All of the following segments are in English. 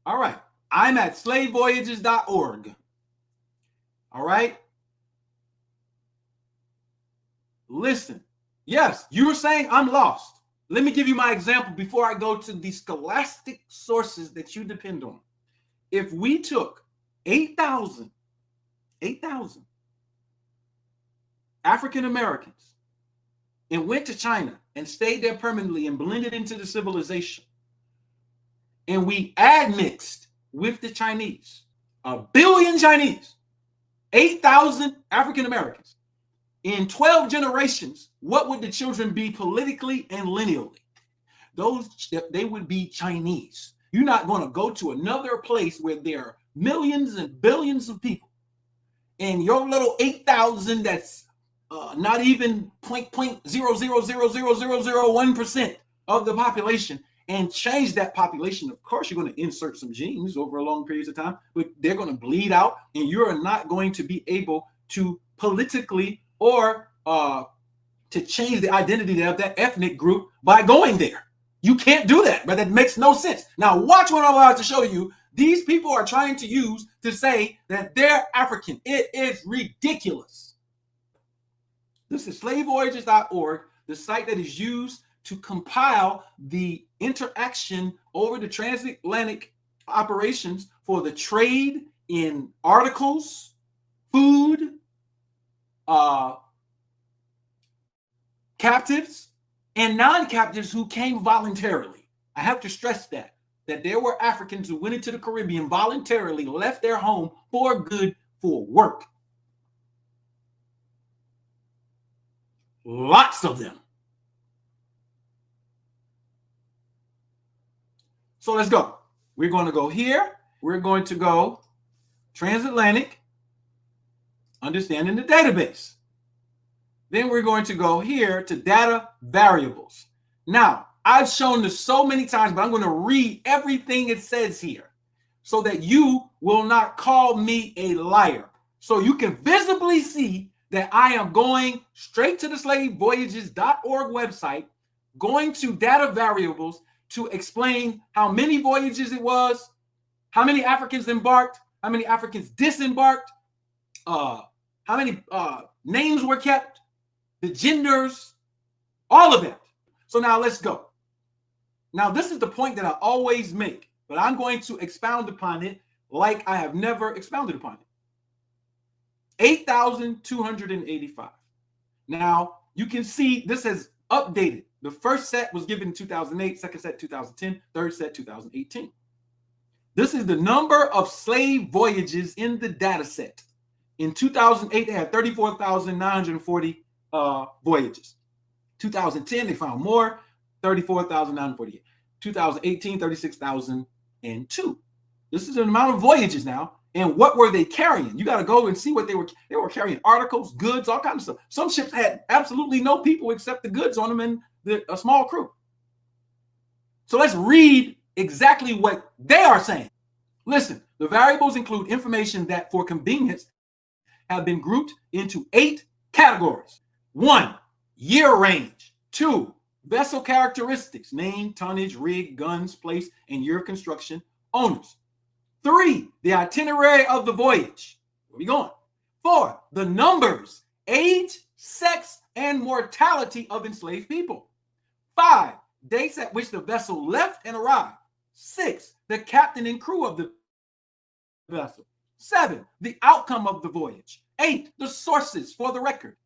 All right. I'm at slavevoyages.org. All right. Listen. Yes, you were saying I'm lost. Let me give you my example before I go to the scholastic sources that you depend on. If we took 8,000 African Americans and went to China and stayed there permanently and blended into the civilization, and we admixed with the Chinese, 1 billion Chinese, 8,000 African Americans, in 12 generations, what would the children be politically and lineally? They would be Chinese. You're not going to go to another place where there are millions and billions of people, and your little 8,000 that's not even 0.0000001% of the population, and change that population. Of course, you're going to insert some genes over a long period of time, but they're going to bleed out, and you're not going to be able to politically or to change the identity of that ethnic group by going there. You can't do that, but that makes no sense. Now, watch what I'm about to show you. These people are trying to use to say that they're African. It is ridiculous. This is slavevoyages.org, the site that is used to compile the interaction over the transatlantic operations for the trade in articles, food, captives, and non-captives who came voluntarily. I have to stress that there were Africans who went into the Caribbean voluntarily, left their home for good, for work. Lots of them. So let's go. We're going to go here. We're going to go transatlantic, understanding the database. Then we're going to go here to data variables. Now, I've shown this so many times, but I'm going to read everything it says here so that you will not call me a liar. So you can visibly see that I am going straight to the slavevoyages.org website, going to data variables to explain how many voyages it was, how many Africans embarked, how many Africans disembarked, how many names were kept, the genders, all of that. So now let's go. Now, this is the point that I always make, but I'm going to expound upon it like I have never expounded upon it. 8,285. Now, you can see this has updated. The first set was given in 2008, second set 2010, third set 2018. This is the number of slave voyages in the data set. In 2008, they had 34,940 voyages. 2010, they found more, 34,948. 2018, 36,002. This is the amount of voyages now. And what were they carrying? You got to go and see what they were carrying: articles, goods, all kinds of stuff. Some ships had absolutely no people except the goods on them and a small crew. So let's read exactly what they are saying. Listen, the variables include information that for convenience have been grouped into 8 categories. 1, year range. 2, vessel characteristics: name, tonnage, rig, guns, place, and year of construction, owners. 3, the itinerary of the voyage. Where are we going? 4, the numbers, age, sex, and mortality of enslaved people. 5, dates at which the vessel left and arrived. 6, the captain and crew of the vessel. 7, the outcome of the voyage. 8, the sources for the record.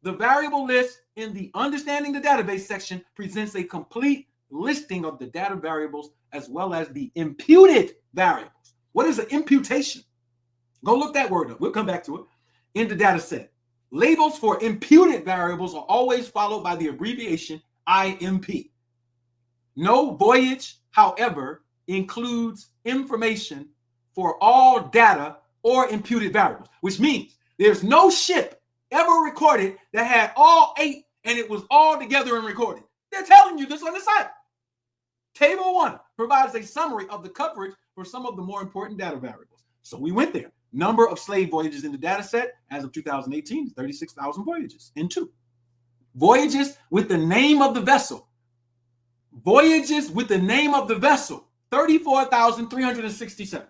The variable list in the Understanding the Database section presents a complete listing of the data variables as well as the imputed variables. What is an imputation? Go look that word up. We'll come back to it. In the data set, labels for imputed variables are always followed by the abbreviation IMP. No voyage, however, includes information for all data or imputed variables, which means there's no ship ever recorded that had all 8 and it was all together and recorded. They're telling you this on the site. Table 1 provides a summary of the coverage for some of the more important data variables. So we went there. Number of slave voyages in the data set as of 2018 is 36,000 voyages in 2. Voyages with the name of the vessel. Voyages with the name of the vessel, 34,367.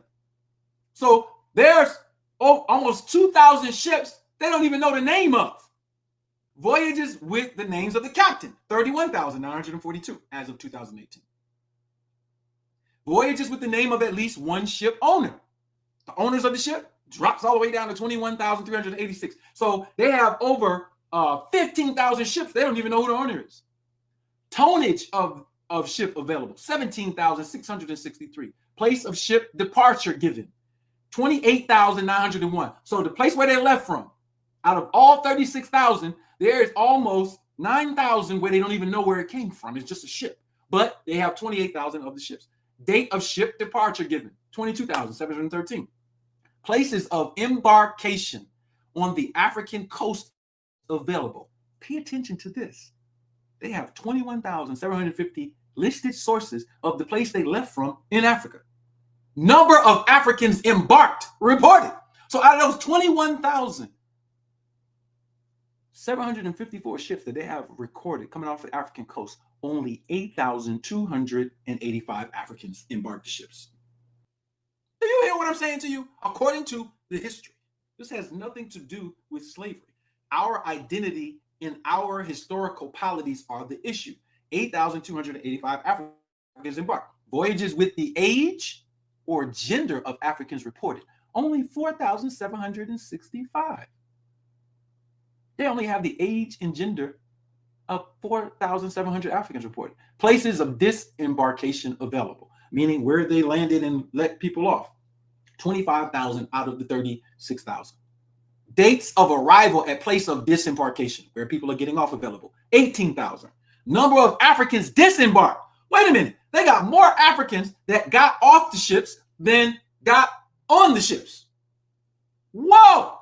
So there's almost 2,000 ships they don't even know the name of. Voyages with the names of the captain, 31,942 as of 2018. Voyages with the name of at least one ship owner. The owners of the ship drops all the way down to 21,386. So they have over 15,000 ships. They don't even know who the owner is. Tonnage of ship available, 17,663. Place of ship departure given, 28,901. So the place where they left from, out of all 36,000, there is almost 9,000 where they don't even know where it came from. It's just a ship. But they have 28,000 of the ships. Date of ship departure given, 22,713. Places of embarkation on the African coast available. Pay attention to this. They have 21,750 listed sources of the place they left from in Africa. Number of Africans embarked reported. So out of those 21,754 ships that they have recorded coming off the African coast, only 8,285 Africans embarked the ships. Do you hear what I'm saying to you? According to the history, this has nothing to do with slavery. Our identity and our historical polities are the issue. 8,285 Africans embarked. Voyages with the age or gender of Africans reported, only 4,765. They only have the age and gender of 4,700 Africans reported. Places of disembarkation available, meaning where they landed and let people off, 25,000 out of the 36,000. Dates of arrival at place of disembarkation, where people are getting off, available, 18,000. Number of Africans disembarked. Wait a minute. They got more Africans that got off the ships than got on the ships. Whoa.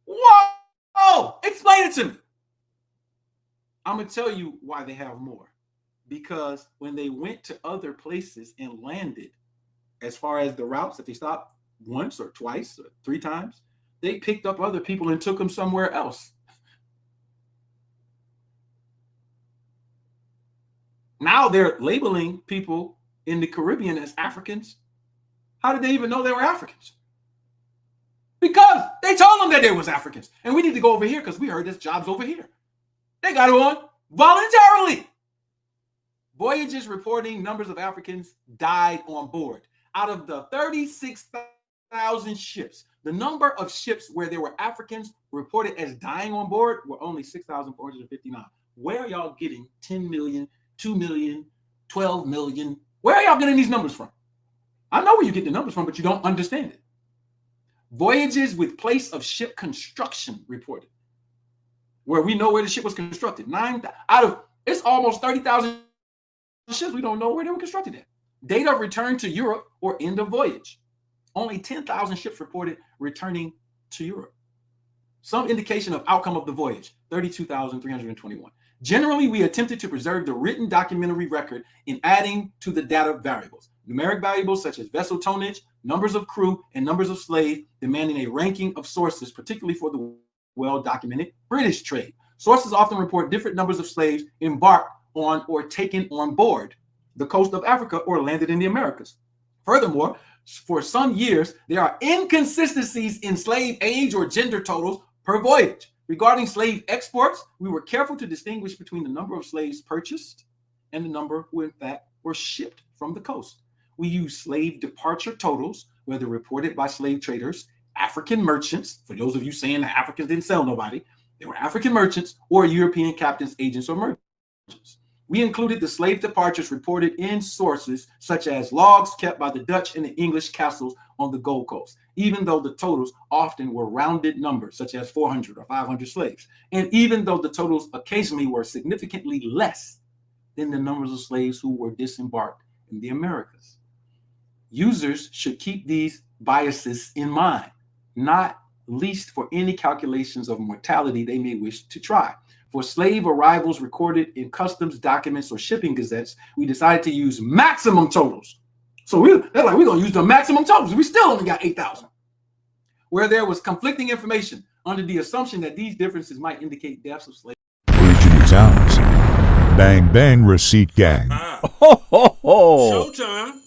Whoa. Explain it to me. I'm going to tell you why they have more. Because when they went to other places and landed, as far as the routes, if they stopped once or twice or 3 times, they picked up other people and took them somewhere else. Now they're labeling people in the Caribbean as Africans. How did they even know they were Africans? Because they told them that they was Africans. And we need to go over here because we heard this job's over here. They got it on voluntarily. Voyages reporting numbers of Africans died on board. Out of the 36,000 ships, the number of ships where there were Africans reported as dying on board were only 6,459. Where are y'all getting 10 million, 2 million, 12 million? Where are y'all getting these numbers from? I know where you get the numbers from, but you don't understand it. Voyages with place of ship construction reported, where we know where the ship was constructed. 9 out of, it's almost 30,000 ships we don't know where they were constructed at. Date of return to Europe or end of voyage. Only 10,000 ships reported returning to Europe. Some indication of outcome of the voyage, 32,321. Generally, we attempted to preserve the written documentary record in adding to the data variables. Numeric variables such as vessel tonnage, numbers of crew, and numbers of slaves, demanding a ranking of sources, particularly for the well-documented British trade. Sources often report different numbers of slaves embarked on or taken on board the coast of Africa or landed in the Americas. Furthermore, for some years, there are inconsistencies in slave age or gender totals per voyage. Regarding slave exports, we were careful to distinguish between the number of slaves purchased and the number who in fact were shipped from the coast. We use slave departure totals, whether reported by slave traders, African merchants, for those of you saying the Africans didn't sell nobody, they were African merchants, or European captains, agents, or merchants. We included the slave departures reported in sources such as logs kept by the Dutch and the English castles on the Gold Coast, even though the totals often were rounded numbers, such as 400 or 500 slaves, and even though the totals occasionally were significantly less than the numbers of slaves who were disembarked in the Americas. Users should keep these biases in mind, not least for any calculations of mortality they may wish to try. For slave arrivals recorded in customs documents or shipping gazettes, we decided to use maximum totals. So they're like, we're going to use the maximum totals. We still only got 8,000. Where there was conflicting information under the assumption that these differences might indicate deaths of slaves. OriginieSounds. Bang, bang, receipt gang. Ho, ho, ho. Showtime.